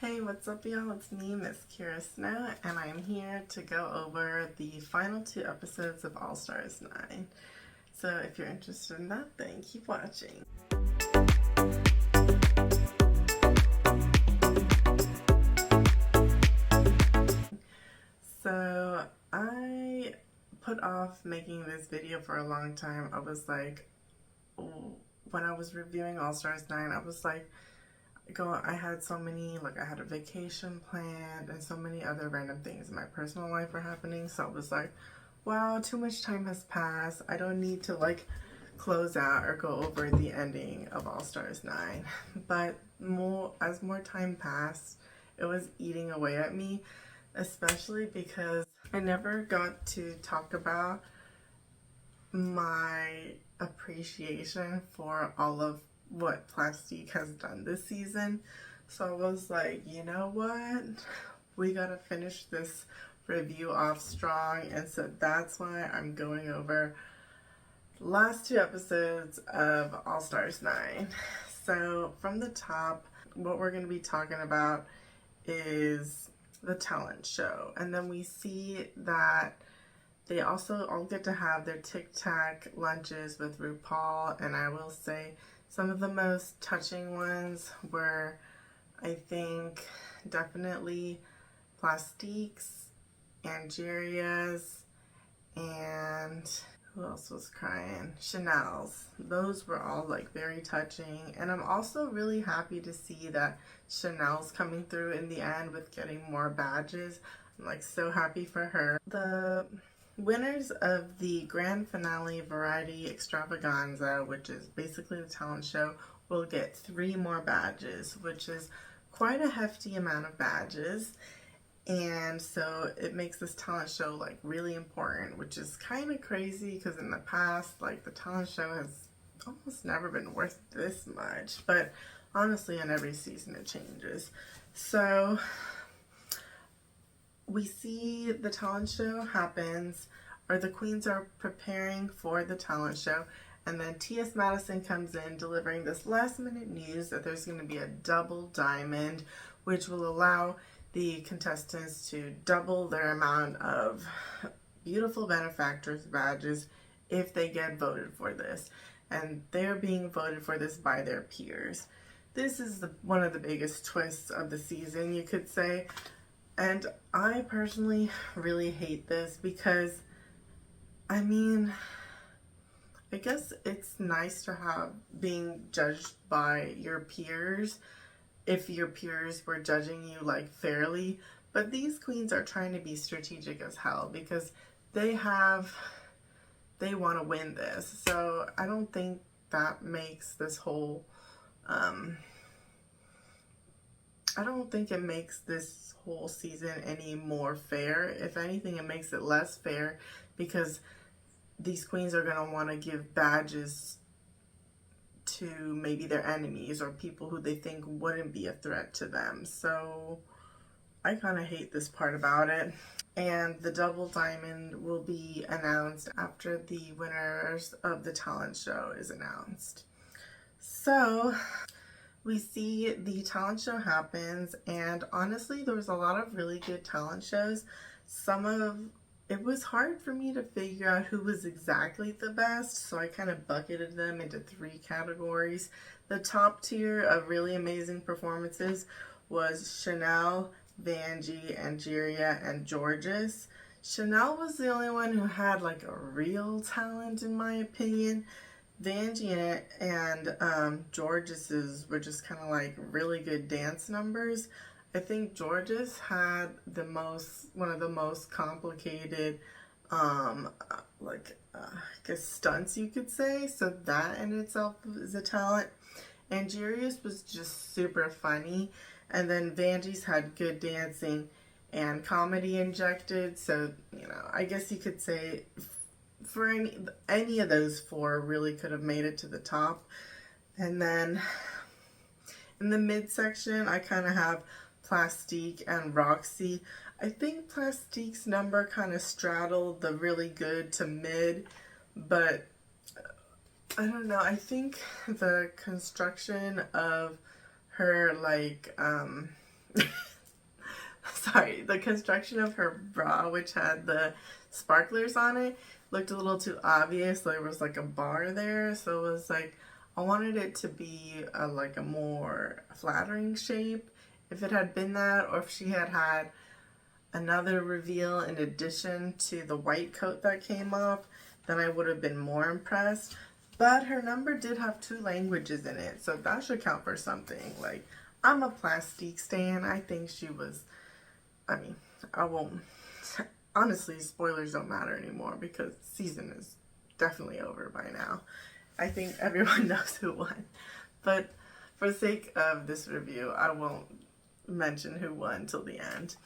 Hey, what's up y'all? It's me, Miss Kira Snow, and I'm here to go over the final 2 episodes of All Stars 9. So if you're interested in that, then keep watching. So I put off making this video for a long time. I was like, when I was reviewing All Stars 9, I was like, I had so many, I had a vacation planned and so many other random things in my personal life were happening. So I was like, wow, too much time has passed. I don't need to close out or go over the ending of All Stars 9. But as more time passed, it was eating away at me, especially because I never got to talk about my appreciation for all of what Plastique has done this season. So I was like, you know what? We gotta finish this review off strong. And so that's why I'm going over the last 2 episodes of All Stars 9. So from the top, what we're gonna be talking about is the talent show. And then we see that they also all get to have their Tic Tac lunches with RuPaul. And I will say, some of the most touching ones were, I think, definitely Plastique's, Angeria's, and who else was crying? Chanel's. Those were all very touching. And I'm also really happy to see that Chanel's coming through in the end with getting more badges. I'm so happy for her. The winners of the grand finale variety extravaganza, which is basically the talent show, will get 3 more badges, which is quite a hefty amount of badges. And so it makes this talent show really important, which is kind of crazy because in the past the talent show has almost never been worth this much, but honestly in every season it changes. So we see the talent show happens, or the queens are preparing for the talent show, and then T.S. Madison comes in delivering this last minute news that there's going to be a double diamond, which will allow the contestants to double their amount of beautiful benefactors badges if they get voted for this. And they're being voted for this by their peers. This is one of the biggest twists of the season, you could say. And I personally really hate this because, I guess it's nice to have being judged by your peers if your peers were judging you fairly, but these queens are trying to be strategic as hell because they want to win this. So I don't think that makes this whole I don't think it makes this whole season any more fair. If anything, it makes it less fair because these queens are going to want to give badges to maybe their enemies or people who they think wouldn't be a threat to them. So I kind of hate this part about it. And the double diamond will be announced after the winners of the talent show is announced. So we see the talent show happens, and honestly, there was a lot of really good talent shows. It was hard for me to figure out who was exactly the best, so I kind of bucketed them into 3 categories. The top tier of really amazing performances was Chanel, Vanjie, Angeria, and Georges. Chanel was the only one who had a real talent in my opinion. Vanjie and Georges's were just kind of really good dance numbers. I think Georges had one of the most complicated I guess stunts, you could say, so that in itself is a talent. Angeria's was just super funny, and then Vanjie's had good dancing and comedy injected, so I guess you could say for any of those 4 really could have made it to the top. And then in the midsection, I kind of have Plastique and Roxy. I think Plastique's number kind of straddled the really good to mid, but I don't know. I think the construction of her sorry, the construction of her bra, which had the sparklers on it, looked a little too obvious. There was like a bar there, so it was like I wanted it to be like a more flattering shape. If it had been that, or if she had had another reveal in addition to the white coat that came off, then I would have been more impressed. But her number did have 2 languages in it, so that should count for something. Like, I'm a Plastique stan. I think she was, I mean, I won't, honestly, spoilers don't matter anymore because season is definitely over by now. I think everyone knows who won. But for the sake of this review, I won't mention who won till the end.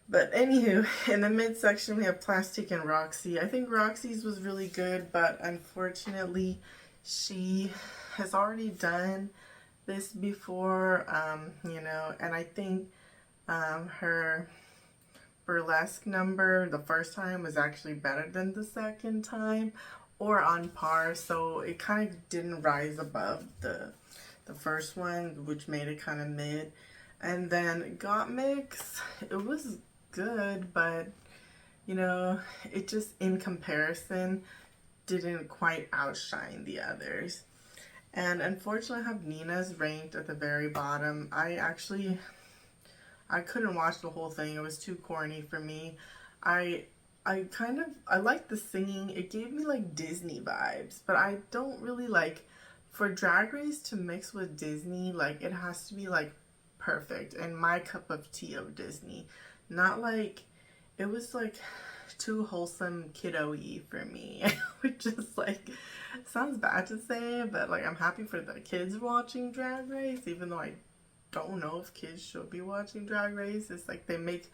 But anywho, in the midsection we have Plastique and Roxy. I think Roxy's was really good, but unfortunately she has already done this before, you know, and I think her burlesque number the first time was actually better than the second time, or on par, so it kind of didn't rise above the first one, which made it kind of mid. And then Got Mix, it was good, but you know, it just in comparison didn't quite outshine the others. And unfortunately I have Nina's ranked at the very bottom. I couldn't watch the whole thing. It was too corny for me. I liked the singing. It gave me like Disney vibes, but I don't really like, for Drag Race to mix with Disney, like it has to be like perfect and my cup of tea of Disney. Not like, it was like too wholesome kiddo-y for me. Which is like, sounds bad to say, but like I'm happy for the kids watching Drag Race, even though I don't know if kids should be watching Drag Race. It's like they make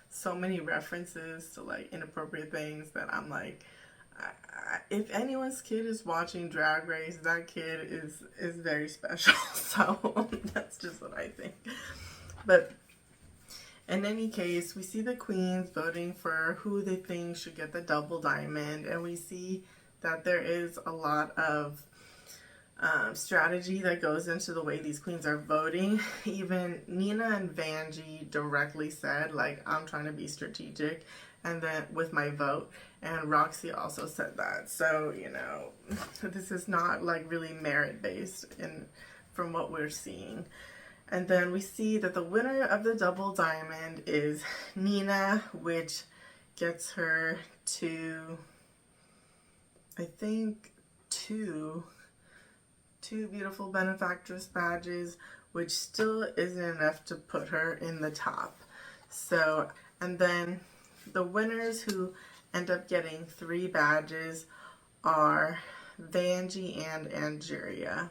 so many references to like inappropriate things that I'm like, if anyone's kid is watching Drag Race, that kid is very special. So that's just what I think. But in any case, we see the queens voting for who they think should get the double diamond, and we see that there is a lot of strategy that goes into the way these queens are voting. Even Nina and Vanjie directly said, like, I'm trying to be strategic and then with my vote, and Roxy also said that. So, you know, this is not like really merit based in from what we're seeing. And then we see that the winner of the double diamond is Nina, which gets her to, I think, two beautiful benefactress badges, which still isn't enough to put her in the top. So, and then the winners who end up getting 3 badges are Vanjie and Angeria,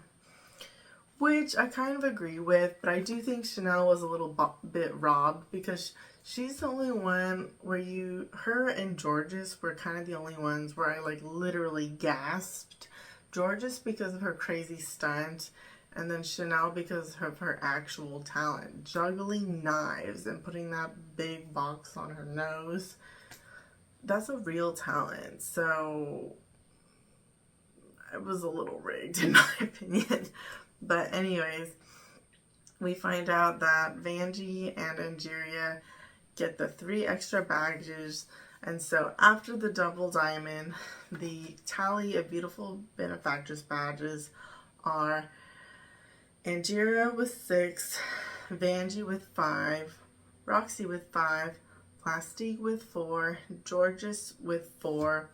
which I kind of agree with, but I do think Chanel was a little bit robbed because she's the only one where her and Georges were kind of the only ones where I like literally gasped. Georges because of her crazy stunt, and then Chanel because of her actual talent. Juggling knives and putting that big box on her nose. That's a real talent. So it was a little rigged in my opinion. But anyways, we find out that Vanjie and Angeria get the 3 extra badges. And so after the double diamond, the tally of beautiful benefactress badges are Angeria with 6, Vanjie with 5, Roxy with 5, Plastique with 4, Georges with 4,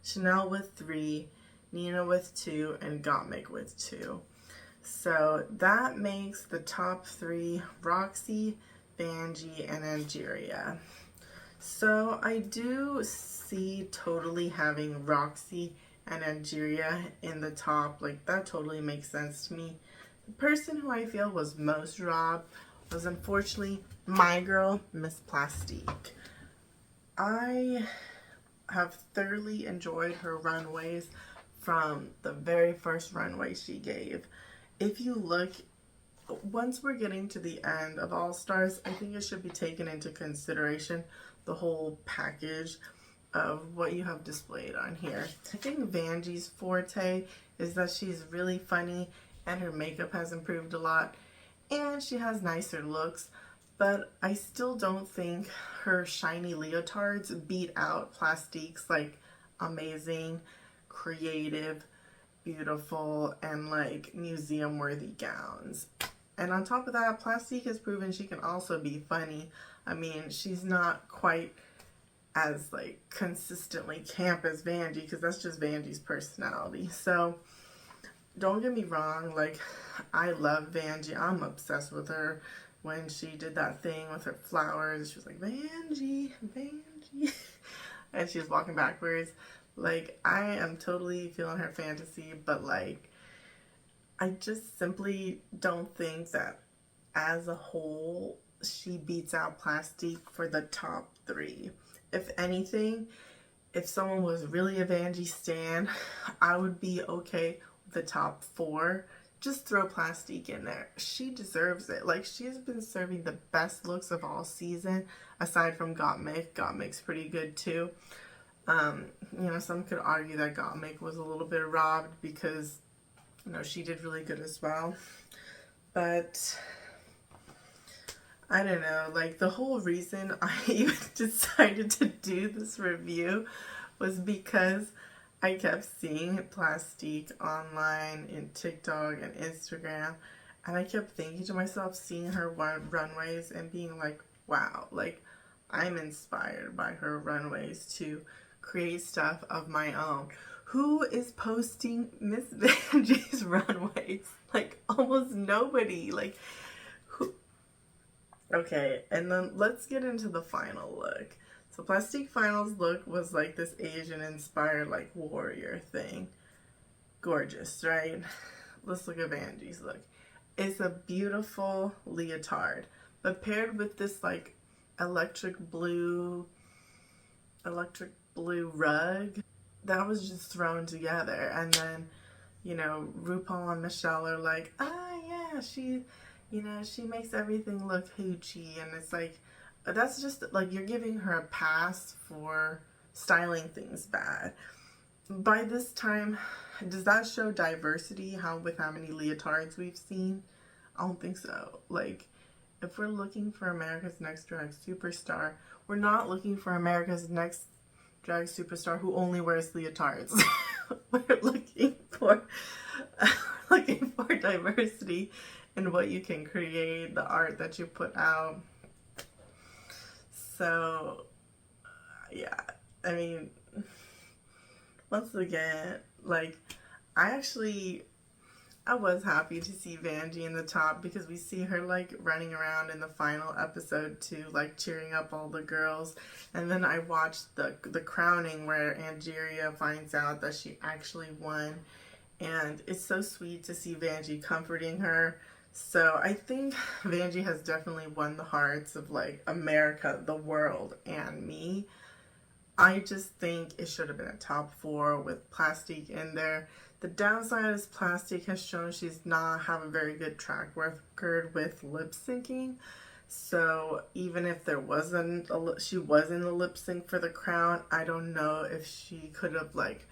Chanel with 3, Nina with 2, and Gottmik with 2. So that makes the top 3 Roxy, Vanjie, and Angeria. So I do see totally having Roxy and Angeria in the top. Like, that totally makes sense to me. The person who I feel was most robbed was unfortunately my girl, Miss Plastique. I have thoroughly enjoyed her runways from the very first runway she gave. If you look, once we're getting to the end of All Stars, I think it should be taken into consideration the whole package of what you have displayed on here. I think Vanjie's forte is that she's really funny and her makeup has improved a lot and she has nicer looks, But I still don't think her shiny leotards beat out Plastique's like amazing, creative, beautiful, and like museum worthy gowns. And on top of that, Plastique has proven she can also be funny. I mean, she's not quite as like consistently camp as Vanjie, because that's just Vanjie's personality. So don't get me wrong, like I love Vanjie. I'm obsessed with her. When she did that thing with her flowers, she was like, Vanjie, Vanjie. And she was walking backwards. Like, I am totally feeling her fantasy, but like, I just simply don't think that as a whole, she beats out Plastique for the top 3. If anything, if someone was really a Vanjie stan, I would be okay with the top 4. Just throw Plastique in there. She deserves it. Like, she's been serving the best looks of all season, aside from Gottmik. Gottmik's pretty good too. You know, some could argue that Gottmik was a little bit robbed because, you know, she did really good as well. But I don't know, like the whole reason I even decided to do this review was because I kept seeing Plastique online in TikTok and Instagram, and I kept thinking to myself, seeing her runways and being like, wow, like I'm inspired by her runways to create stuff of my own. Who is posting Miss Vanjie's runways? Like almost nobody. Like who? Okay, and then let's get into the final look. So Plastique Finals look was like this Asian inspired like warrior thing. Gorgeous, right? Let's look at Vanjie's look. It's a beautiful leotard, but paired with this like electric blue rug that was just thrown together. And then, you know, RuPaul and Michelle are like, ah, yeah, she, you know, she makes everything look hoochie. And it's like, that's just like you're giving her a pass for styling things bad. By this time, does that show diversity? How many leotards we've seen? I don't think so. Like, if we're looking for America's Next Drag Superstar, we're not looking for America's Next Drag Superstar who only wears leotards. We're looking for diversity in what you can create, the art that you put out. So, yeah, I mean, once again, like, I was happy to see Vanjie in the top because we see her, like, running around in the final episode too, like, cheering up all the girls. And then I watched the crowning where Angeria finds out that she actually won. And it's so sweet to see Vanjie comforting her. So I think Vanjie has definitely won the hearts of like America, the world, and me. I just think it should have been a top 4 with Plastique in there. The downside is Plastique has shown she's not have a very good track record with lip syncing. So even if there wasn't she was in the lip sync for the crown, I don't know if she could have like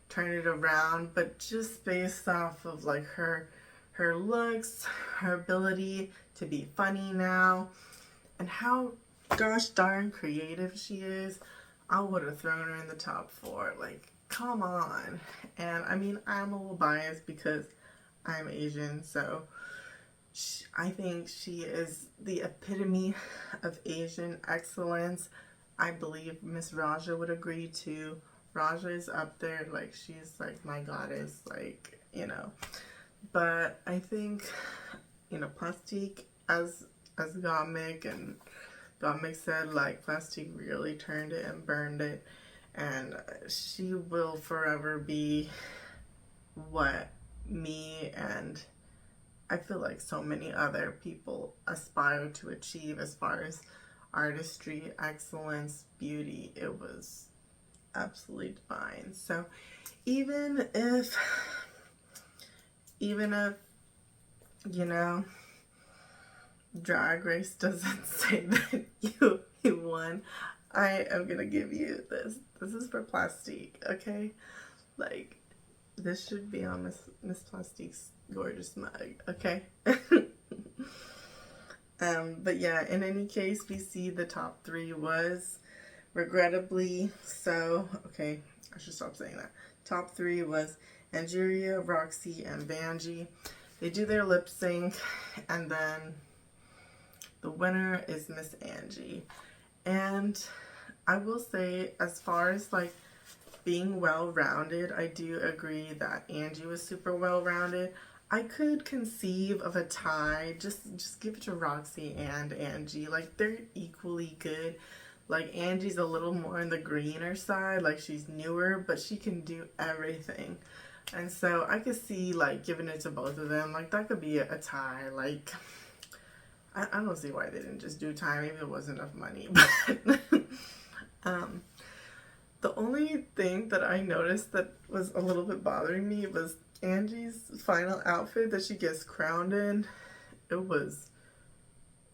turned it around. But just based off of like her looks, her ability to be funny now, and how gosh darn creative she is, I would have thrown her in the top 4. Like, come on. And I mean, I'm a little biased because I'm Asian, so I think she is the epitome of Asian excellence. I believe Miss Raja would agree too. Raja is up there, like she's like my goddess, like, you know. But I think, you know, Plastique as Gottmik, and Gottmik said, like, Plastique really turned it and burned it. And she will forever be what me and I feel like so many other people aspire to achieve as far as artistry, excellence, beauty. It was absolutely divine. So even if you know, Drag Race doesn't say that you won, I am gonna give you this. This is for Plastique, okay? Like, this should be on Miss Plastique's gorgeous mug, okay? But yeah, in any case, we see the top three was regrettably so. Okay, I should stop saying that. Top three was Angeria, Roxy, and Vanjie. They do their lip sync, and then the winner is Miss Angie. And I will say, as far as like being well-rounded, I do agree that Angie was super well-rounded. I could conceive of a tie. Just give it to Roxy and Angie. Like, they're equally good. Like, Angie's a little more on the greener side. Like, she's newer, but she can do everything. And so I could see, like, giving it to both of them. Like, that could be a tie. Like, I don't see why they didn't just do tie. Maybe it wasn't enough money. But the only thing that I noticed that was a little bit bothering me was Angie's final outfit that she gets crowned in. It was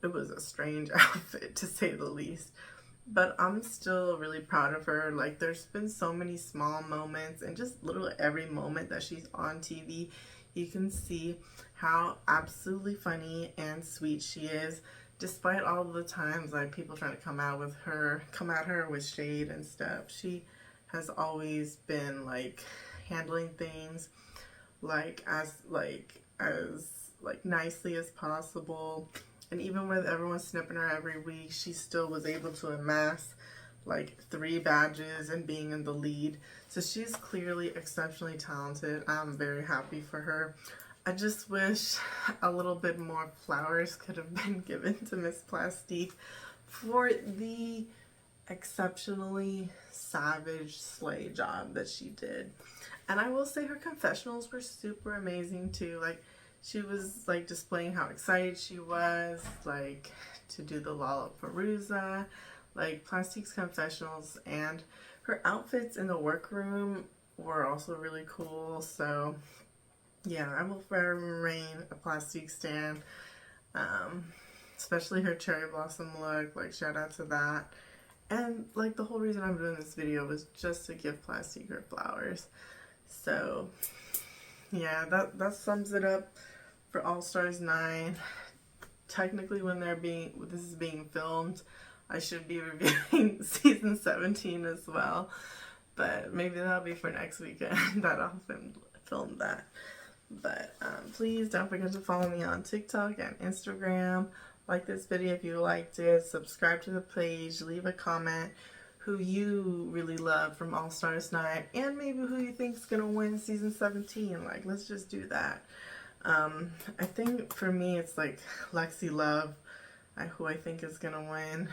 a strange outfit, to say the least. But I'm still really proud of her. Like, there's been so many small moments, and just literally every moment that she's on TV, you can see how absolutely funny and sweet she is, despite all the times like people trying to come at her with shade and stuff. She has always been like handling things as nicely as possible. And even with everyone snipping her every week, she still was able to amass like 3 badges and being in the lead. So she's clearly exceptionally talented. I'm very happy for her. I just wish a little bit more flowers could have been given to Miss Plastique for the exceptionally savage slay job that she did. And I will say her confessionals were super amazing too. Like, she was like displaying how excited she was like to do the Lollapalooza. Like, Plastique's confessionals and her outfits in the workroom were also really cool. So yeah, I will forever remain a Plastique stan. Especially her cherry blossom look. Like, shout out to that. And like, the whole reason I'm doing this video was just to give Plastique her flowers. So yeah, that sums it up for All Stars 9. Technically, when this is being filmed, I should be reviewing season 17 as well. But maybe that'll be for next weekend that I'll film that. But please don't forget to follow me on TikTok and Instagram. Like this video if you liked it. Subscribe to the page. Leave a comment who you really love from All Stars 9. And maybe who you think is going to win season 17. Like, let's just do that. I think for me it's like Lexi Love, who I think is going to win.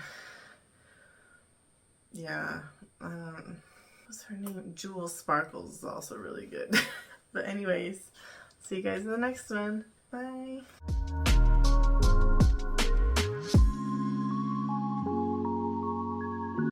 Yeah. What's her name? Jewel Sparkles is also really good. But anyways, see you guys in the next one. Bye.